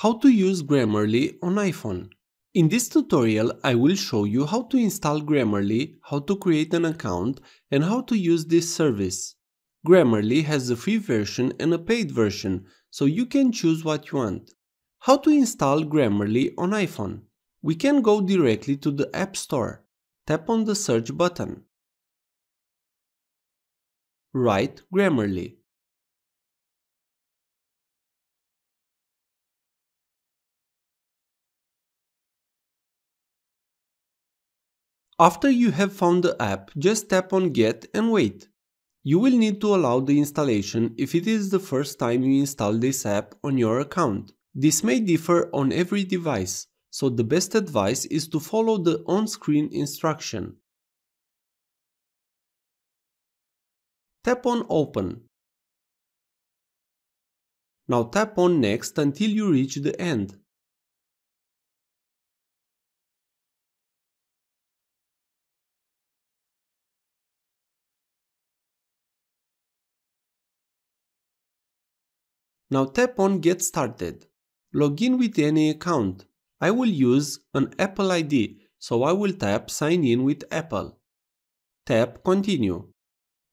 How to use Grammarly on iPhone. In this tutorial, I will show you how to install Grammarly, how to create an account, and how to use this service. Grammarly has a free version and a paid version, so you can choose what you want. How to install Grammarly on iPhone? We can go directly to the App Store. Tap on the search button. Write Grammarly. After you have found the app, just tap on Get and wait. You will need to allow the installation if it is the first time you install this app on your account. This may differ on every device, so the best advice is to follow the on-screen instruction. Tap on Open. Now tap on Next until you reach the end. Now tap on Get Started. Log in with any account. I will use an Apple ID, so I will tap Sign in with Apple. Tap Continue.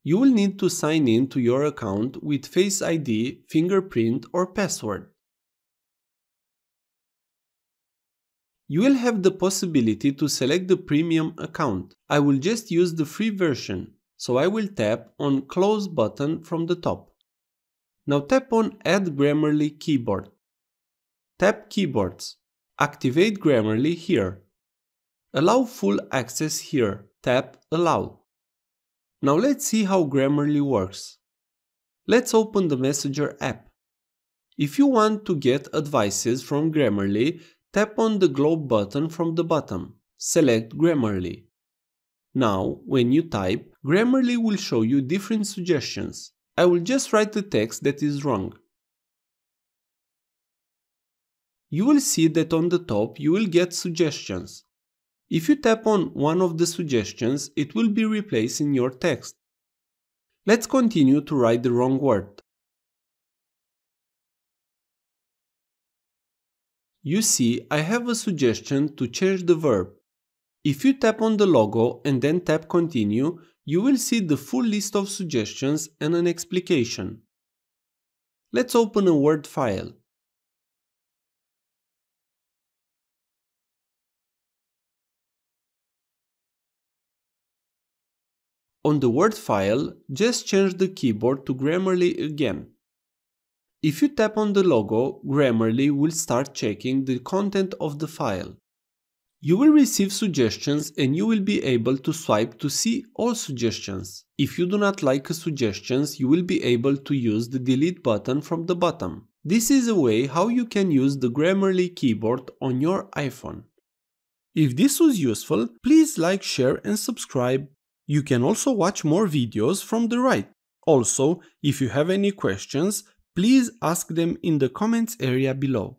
You will need to sign in to your account with Face ID, fingerprint or password. You will have the possibility to select the premium account. I will just use the free version, so I will tap on Close button from the top. Now tap on Add Grammarly Keyboard. Tap Keyboards. Activate Grammarly here. Allow full access here. Tap Allow. Now let's see how Grammarly works. Let's open the Messenger app. If you want to get advices from Grammarly, tap on the globe button from the bottom. Select Grammarly. Now, when you type, Grammarly will show you different suggestions. I will just write the text that is wrong. You will see that on the top you will get suggestions. If you tap on one of the suggestions, it will be replaced in your text. Let's continue to write the wrong word. You see, I have a suggestion to change the verb. If you tap on the logo and then tap Continue, you will see the full list of suggestions and an explication. Let's open a Word file. On the Word file, just change the keyboard to Grammarly again. If you tap on the logo, Grammarly will start checking the content of the file. You will receive suggestions and you will be able to swipe to see all suggestions. If you do not like suggestions, you will be able to use the delete button from the bottom. This is a way how you can use the Grammarly keyboard on your iPhone. If this was useful, please like, share and subscribe. You can also watch more videos from the right. Also, if you have any questions, please ask them in the comments area below.